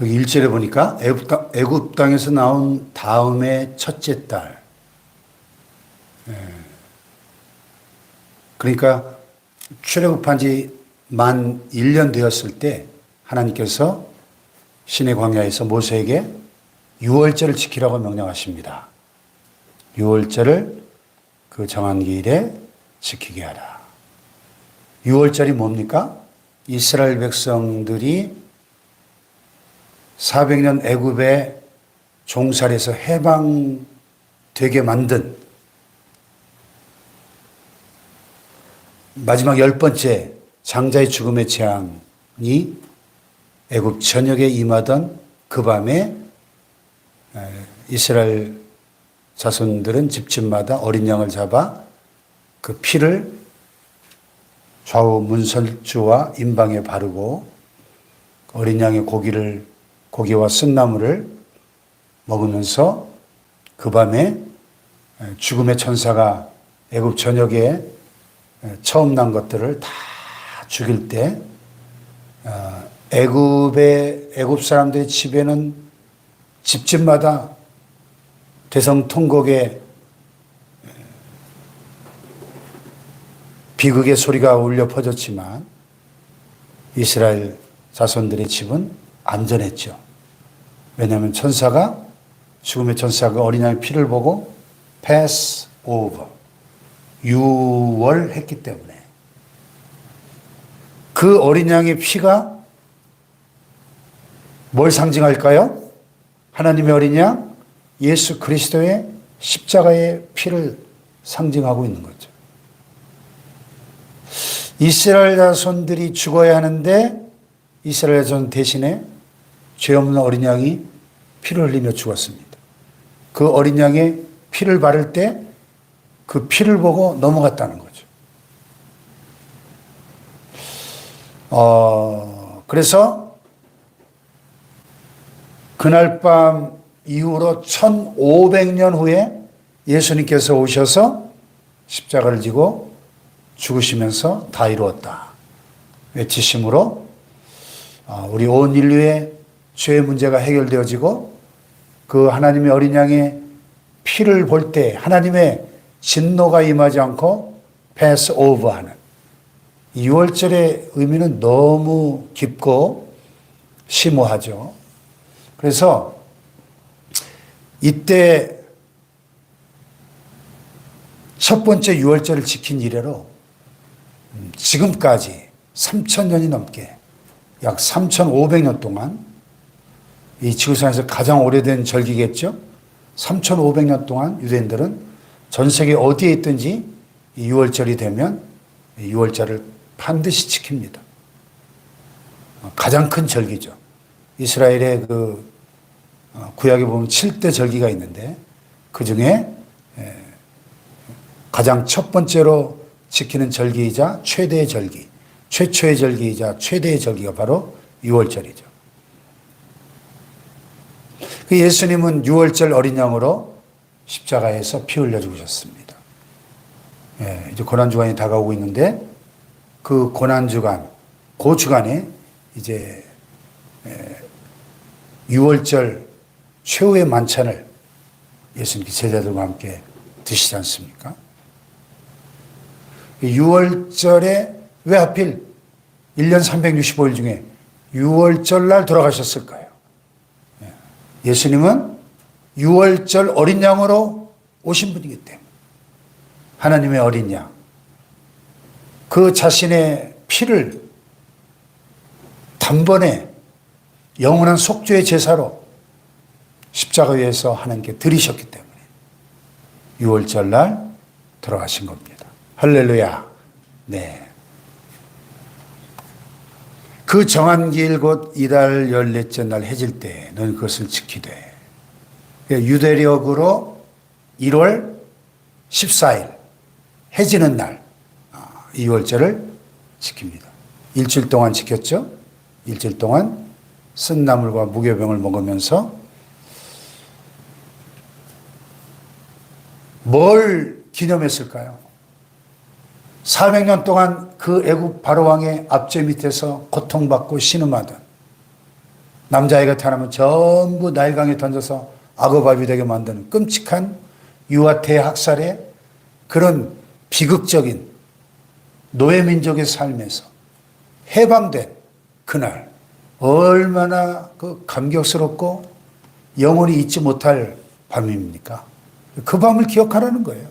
여기 1절에 보니까 애굽 땅에서 나온 다음에 첫째 달. 그러니까 출애굽한 지 만 1년 되었을 때 하나님께서 시내 광야에서 모세에게 유월절을 지키라고 명령하십니다. 유월절을 그 정한 기일에 지키게 하라. 유월절이 뭡니까? 이스라엘 백성들이 400년 애굽의 종살에서 해방되게 만든 마지막 10번째 장자의 죽음의 재앙이 애굽 전역에 임하던 그 밤에 이스라엘 자손들은 집집마다 어린 양을 잡아 그 피를 좌우 문설주와 임방에 바르고 어린 양의 고기와 쓴나물을 먹으면서 그 밤에 죽음의 천사가 애굽 전역에 처음 난 것들을 다 죽일 때 애굽 사람들의 집에는 집집마다 대성통곡의 비극의 소리가 울려 퍼졌지만 이스라엘 자손들의 집은 안전했죠. 왜냐하면 죽음의 천사가 어린 양의 피를 보고 pass over, 유월했기 때문에 그 어린 양의 피가 뭘 상징할까요? 하나님의 어린 양, 예수 그리스도의 십자가의 피를 상징하고 있는 거죠. 이스라엘 자손들이 죽어야 하는데 이스라엘 자손 대신에 죄 없는 어린 양이 피를 흘리며 죽었습니다. 그 어린 양의 피를 바를 때 그 피를 보고 넘어갔다는 거죠. 그래서 그날 밤 이후로 1500년 후에 예수님께서 오셔서 십자가를 지고 죽으시면서 다 이루었다 외치심으로 우리 온 인류의 죄의 문제가 해결되어지고 그 하나님의 어린 양의 피를 볼 때 하나님의 진노가 임하지 않고 패스 오버하는 이 유월절의 의미는 너무 깊고 심오하죠. 그래서 이때 첫 번째 유월절을 지킨 이래로 지금까지 3000년이 넘게 약 3500년 동안 이 지구상에서 가장 오래된 절기겠죠. 3500년 동안 유대인들은 전 세계 어디에 있든지 이 유월절이 되면 유월절을 반드시 지킵니다. 가장 큰 절기죠. 이스라엘의 그 구약에 보면 7대 절기가 있는데 그 중에 가장 첫 번째로 지키는 절기이자 최대의 절기, 최초의 절기이자 최대의 절기가 바로 유월절이죠. 그 예수님은 유월절 어린 양으로 십자가에서 피 흘려 죽으셨습니다. 이제 고난주간이 다가오고 있는데 그 고난주간, 그 주간에 이제 유월절 최후의 만찬을 예수님 제자들과 함께 드시지 않습니까? 유월절에 왜 하필 1년 365일 중에 유월절날 돌아가셨을까요? 예수님은 유월절 어린 양으로 오신 분이기 때문에 하나님의 어린 양, 그 자신의 피를 단번에 영원한 속죄의 제사로 십자가 위에서 하나님께 드리셨기 때문에 유월절날 돌아가신 겁니다. 할렐루야. 네. 그 정한 기일 곧 이달 14째 날 해질 때 너는 그것을 지키되. 유대력으로 1월 14일 해지는 날 이 유월절을 지킵니다. 일주일 동안 지켰죠. 일주일 동안 쓴나물과 무교병을 먹으면서 뭘 기념했을까요? 400년 동안 그 애굽 바로왕의 압제 밑에서 고통받고 신음하던 남자아이가 태어나면 전부 나일강에 던져서 악어밥이 되게 만드는 끔찍한 유아태 학살의 그런 비극적인 노예민족의 삶에서 해방된 그날, 얼마나 그 감격스럽고 영원히 잊지 못할 밤입니까? 그 밤을 기억하라는 거예요.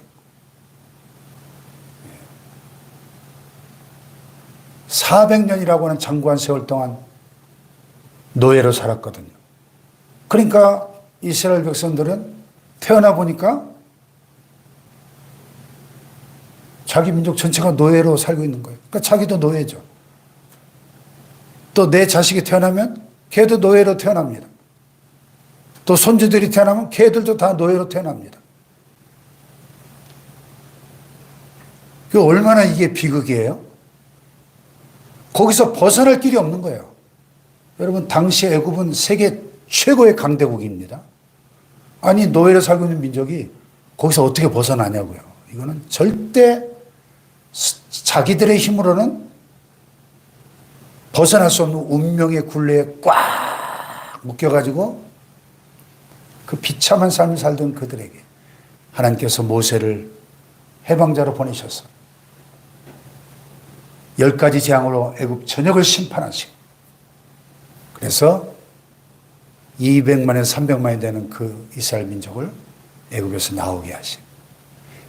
400년이라고 하는 장구한 세월 동안 노예로 살았거든요. 그러니까 이스라엘 백성들은 태어나 보니까 자기 민족 전체가 노예로 살고 있는 거예요. 그러니까 자기도 노예죠. 또 내 자식이 태어나면 걔도 노예로 태어납니다. 또 손주들이 태어나면 걔들도 다 노예로 태어납니다. 그 얼마나 이게 비극이에요? 거기서 벗어날 길이 없는 거예요. 여러분, 당시 애굽은 세계 최고의 강대국입니다. 아니, 노예로 살고 있는 민족이 거기서 어떻게 벗어나냐고요. 이거는 절대 자기들의 힘으로는 벗어날 수 없는 운명의 굴레에 꽉 묶여가지고 그 비참한 삶을 살던 그들에게 하나님께서 모세를 해방자로 보내셔서 10가지 재앙으로 애굽 전역을 심판하시고, 그래서 200만에서 300만이 되는 그 이스라엘 민족을 애굽에서 나오게 하신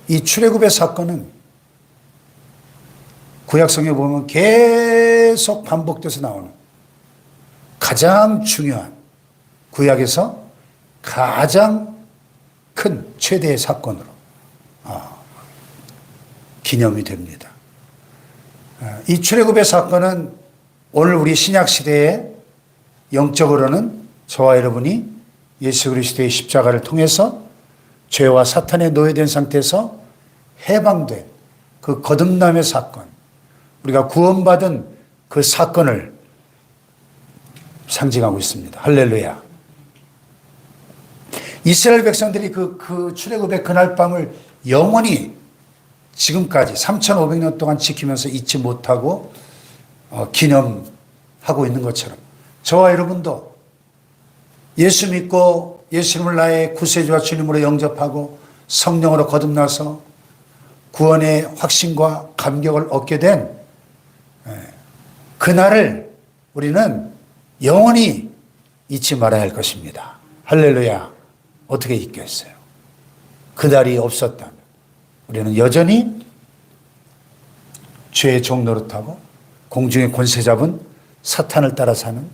이 출애굽의 사건은 구약성에 보면 계속 반복돼서 나오는 가장 중요한, 구약에서 가장 큰 최대의 사건으로 기념이 됩니다. 이 출애굽의 사건은 오늘 우리 신약 시대에 영적으로는 저와 여러분이 예수 그리스도의 십자가를 통해서 죄와 사탄에 노예된 상태에서 해방된 그 거듭남의 사건, 우리가 구원받은 그 사건을 상징하고 있습니다. 할렐루야. 이스라엘 백성들이 그 출애굽의 그날 밤을 영원히 지금까지 3,500년 동안 지키면서 잊지 못하고 기념하고 있는 것처럼 저와 여러분도 예수 믿고 예수님을 나의 구세주와 주님으로 영접하고 성령으로 거듭나서 구원의 확신과 감격을 얻게 된 그날을 우리는 영원히 잊지 말아야 할 것입니다. 할렐루야. 어떻게 잊겠어요? 그날이 없었다면 우리는 여전히 죄의 종 노릇하고 공중의 권세 잡은 사탄을 따라 사는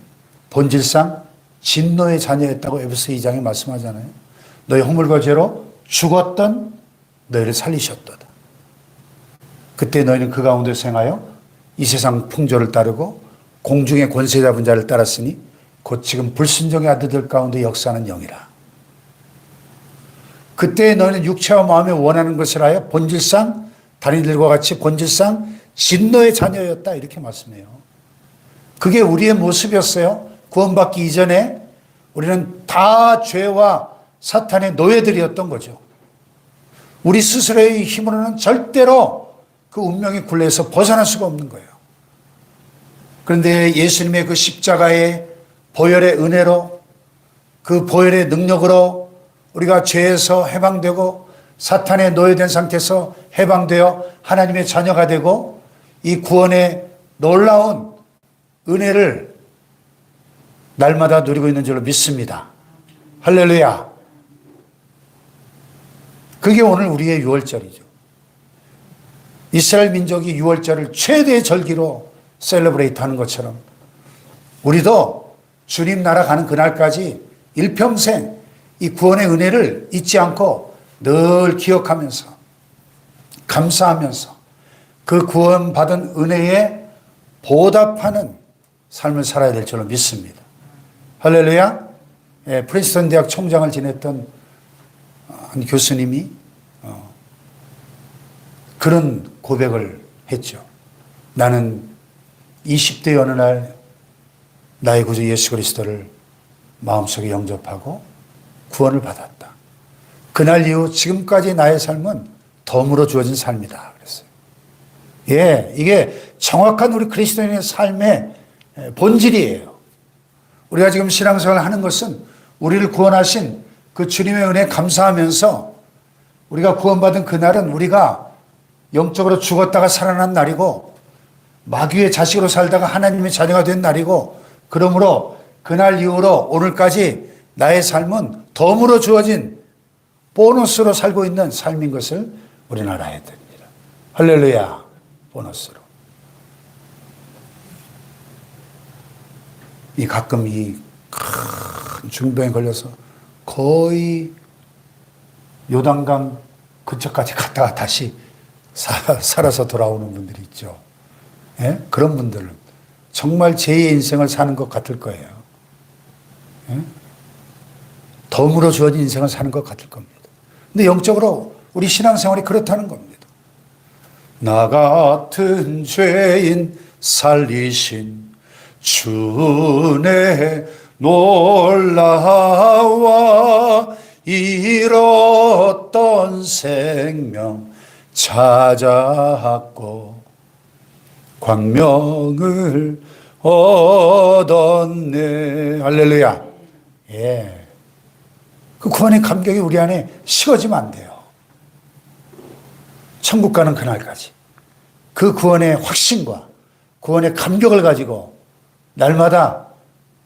본질상 진노의 자녀였다고 에베소 2장에 말씀하잖아요. 너희 허물과 죄로 죽었던 너희를 살리셨도다. 그때 너희는 그 가운데서 행하여 이 세상 풍조를 따르고 공중의 권세 잡은 자를 따랐으니 곧 지금 불순종의 아들들 가운데 역사하는 영이라. 그때 너희는 육체와 마음에 원하는 것을 하여 본질상 다른 이들과 같이 본질상 진노의 자녀였다, 이렇게 말씀해요. 그게 우리의 모습이었어요. 구원받기 이전에 우리는 다 죄와 사탄의 노예들이었던 거죠. 우리 스스로의 힘으로는 절대로 그 운명의 굴레에서 벗어날 수가 없는 거예요. 그런데 예수님의 그 십자가의 보혈의 은혜로, 그 보혈의 능력으로 우리가 죄에서 해방되고 사탄의 노예된 상태에서 해방되어 하나님의 자녀가 되고 이 구원의 놀라운 은혜를 날마다 누리고 있는 줄로 믿습니다. 할렐루야. 그게 오늘 우리의 유월절이죠. 이스라엘 민족이 유월절을 최대의 절기로 셀러브레이트 하는 것처럼 우리도 주님 나라 가는 그날까지 일평생 이 구원의 은혜를 잊지 않고 늘 기억하면서 감사하면서 그 구원받은 은혜에 보답하는 삶을 살아야 될 줄로 믿습니다. 할렐루야. 프린스턴 대학 총장을 지냈던 한 교수님이 그런 고백을 했죠. 나는 20대 어느 날 나의 구주 예수 그리스도를 마음속에 영접하고 구원을 받았다. 그날 이후 지금까지 나의 삶은 덤으로 주어진 삶이다 그랬어요. 예, 이게 정확한 우리 그리스도인의 삶의 본질이에요. 우리가 지금 신앙생활을 하는 것은 우리를 구원하신 그 주님의 은혜에 감사하면서 우리가 구원받은 그날은 우리가 영적으로 죽었다가 살아난 날이고 마귀의 자식으로 살다가 하나님의 자녀가 된 날이고, 그러므로 그날 이후로 오늘까지 나의 삶은 덤으로 주어진 보너스로 살고 있는 삶인 것을 우리는 알아야 됩니다. 할렐루야. 보너스로. 가끔 이 큰 중병에 걸려서 거의 요단강 근처까지 갔다가 다시 살아서 돌아오는 분들이 있죠. 예? 그런 분들은 정말 제2의 인생을 사는 것 같을 거예요. 예? 덤으로 주어진 인생을 사는 것 같을 겁니다. 근데 영적으로 우리 신앙생활이 그렇다는 겁니다. 나 같은 죄인 살리신 주의 놀라와 잃었던 생명 찾았고 광명을 얻었네. 할렐루야. 예. 그 구원의 감격이 우리 안에 식어지면 안 돼요. 천국 가는 그날까지 그 구원의 확신과 구원의 감격을 가지고 날마다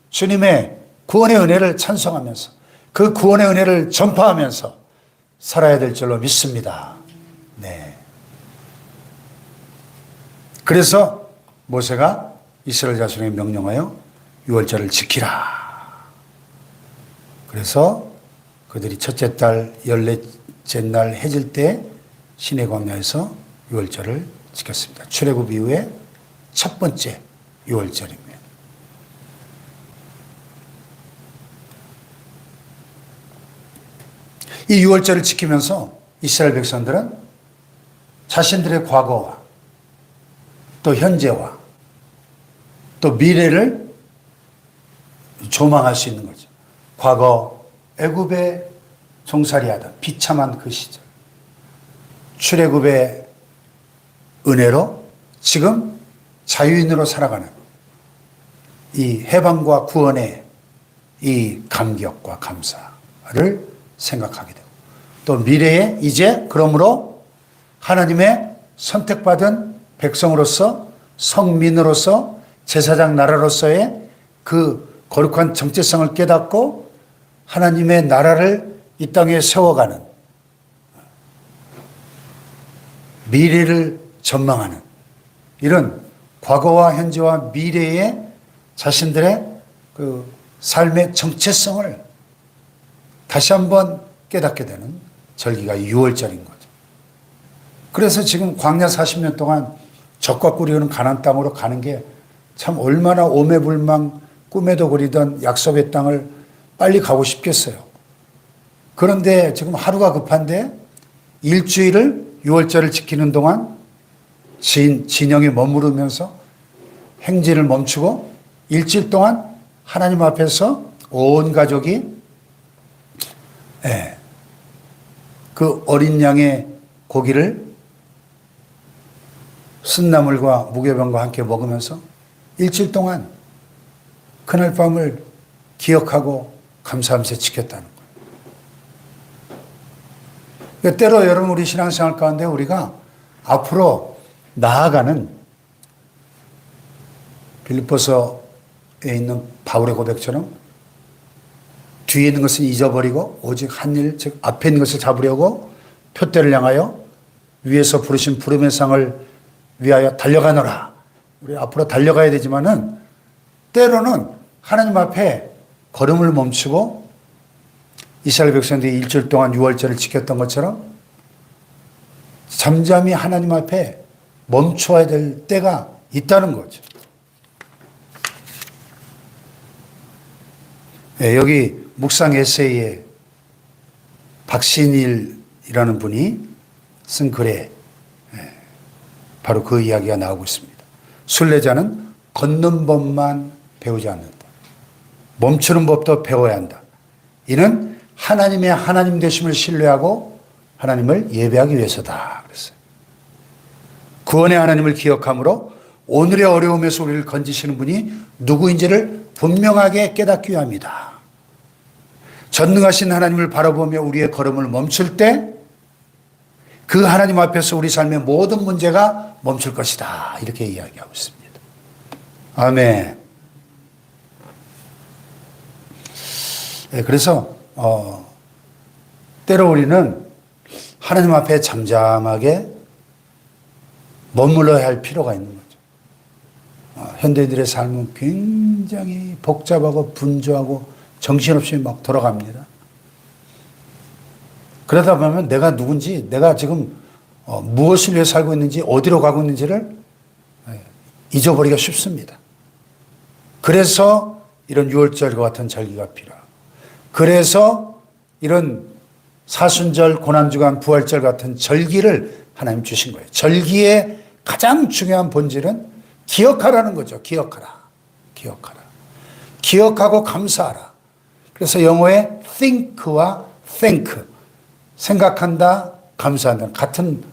주님의 구원의 은혜를 찬송하면서 그 구원의 은혜를 전파하면서 살아야 될 줄로 믿습니다. 네. 그래서 모세가 이스라엘 자손에게 명령하여 유월절을 지키라. 그래서 그들이 첫째 달 열넷째 날 해질 때 시내 광야에서 유월절을 지켰습니다. 출애굽 이후에 첫 번째 유월절입니다. 이 유월절을 지키면서 이스라엘 백성들은 자신들의 과거와 또 현재와 또 미래를 조망할 수 있는 거죠. 과거 애굽에 종살이하던 비참한 그 시절, 출애굽의 은혜로 지금 자유인으로 살아가는 이 해방과 구원의 이 감격과 감사를 생각하게 되고, 또 미래에 이제 그러므로 하나님의 선택받은 백성으로서 성민으로서 제사장 나라로서의 그 거룩한 정체성을 깨닫고 하나님의 나라를 이 땅에 세워가는 미래를 전망하는 이런 과거와 현재와 미래의 자신들의 그 삶의 정체성을 다시 한번 깨닫게 되는 절기가 6월절인 거죠. 그래서 지금 광야 40년 동안 적과 꿀이 흐르는 가나안 땅으로 가는 게 참 얼마나 오매불망 꿈에도 그리던 약속의 땅을 빨리 가고 싶겠어요. 그런데 지금 하루가 급한데 일주일을 6월절을 지키는 동안 진영에 머무르면서 행진을 멈추고 일주일 동안 하나님 앞에서 온 가족이 그 어린 양의 고기를 쓴나물과 무교병과 함께 먹으면서 일주일 동안 그날 밤을 기억하고 감사하면서 지켰다는 거예요. 그러니까 때로 여러분 우리 신앙생활 가운데 우리가 앞으로 나아가는 빌립보서에 있는 바울의 고백처럼 뒤에 있는 것을 잊어버리고 오직 한 일, 즉 앞에 있는 것을 잡으려고 표대를 향하여 위에서 부르신 부름의 상을 위하여 달려가노라. 우리 앞으로 달려가야 되지만은 때로는 하나님 앞에 걸음을 멈추고 이스라엘 백성들이 일주일 동안 6월절을 지켰던 것처럼 잠잠히 하나님 앞에 멈춰야 될 때가 있다는 거죠. 여기 묵상 에세이에 박신일이라는 분이 쓴 글에 바로 그 이야기가 나오고 있습니다. 순례자는 걷는 법만 배우지 않는다. 멈추는 법도 배워야 한다. 이는 하나님의 하나님 되심을 신뢰하고 하나님을 예배하기 위해서다. 그랬어요. 구원의 하나님을 기억함으로 오늘의 어려움에서 우리를 건지시는 분이 누구인지를 분명하게 깨닫기 위함이다. 전능하신 하나님을 바라보며 우리의 걸음을 멈출 때 그 하나님 앞에서 우리 삶의 모든 문제가 멈출 것이다. 이렇게 이야기하고 있습니다. 아멘. 네, 그래서 때로 우리는 하나님 앞에 잠잠하게 머물러야 할 필요가 있는 거죠. 현대인들의 삶은 굉장히 복잡하고 분주하고 정신없이 막 돌아갑니다. 그러다 보면 내가 누군지, 내가 지금 무엇을 위해 살고 있는지, 어디로 가고 있는지를 잊어버리기가 쉽습니다. 그래서 이런 유월절과 같은 절기가 필요하고, 그래서 이런 사순절, 고난주간, 부활절 같은 절기를 하나님 주신 거예요. 절기의 가장 중요한 본질은 기억하라는 거죠. 기억하라. 기억하라. 기억하고 감사하라. 그래서 영어의 think와 thank, 생각한다, 감사한다. 같은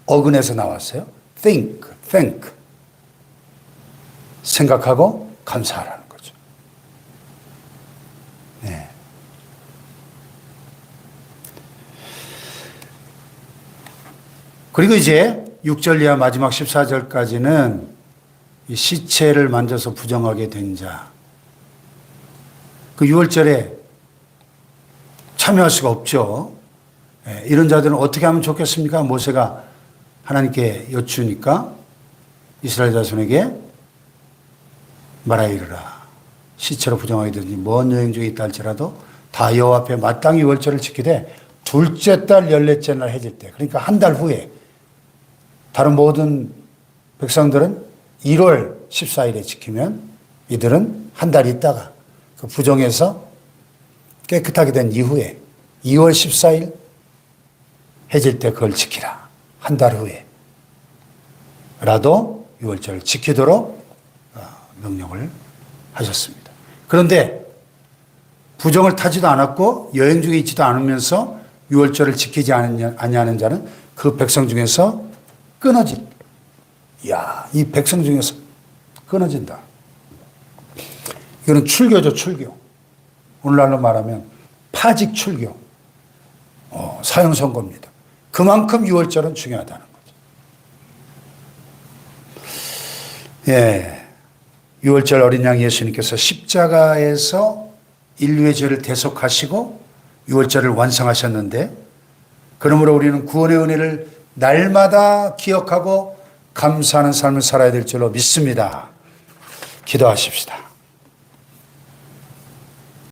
어근에서 나왔어요. think, thank. 생각하고 감사하라는 거죠. 네. 그리고 이제 6절 이하 마지막 14절까지는 이 시체를 만져서 부정하게 된 자. 그 6월절에 참여할 수가 없죠. 이런 자들은 어떻게 하면 좋겠습니까? 모세가 하나님께 여쭈니까 이스라엘 자손에게 말하이르라. 시체로 부정하게 되니 먼 여행 중에 있다 할지라도 다 여호와 앞에 마땅히 6월절을 지키되 둘째 달 14째 날 해질 때, 그러니까 한 달 후에, 다른 모든 백성들은 1월 14일에 지키면 이들은 한 달 있다가 그 부정해서 깨끗하게 된 이후에 2월 14일 해질 때 그걸 지키라. 한 달 후에 라도 6월절을 지키도록 명령을 하셨습니다. 그런데 부정을 타지도 않았고 여행 중에 있지도 않으면서 6월절을 지키지 아니하는 자는 그 백성 중에서 끊어진. 야, 이 백성 중에서 끊어진다. 이거는 출교죠, 출교. 오늘날로 말하면 파직 출교. 사형 선고입니다. 그만큼 6월절은 중요하다는 거죠. 예. 6월절 어린 양 예수님께서 십자가에서 인류의 죄를 대속하시고 6월절을 완성하셨는데, 그러므로 우리는 구원의 은혜를 날마다 기억하고 감사하는 삶을 살아야 될 줄로 믿습니다. 기도하십시다.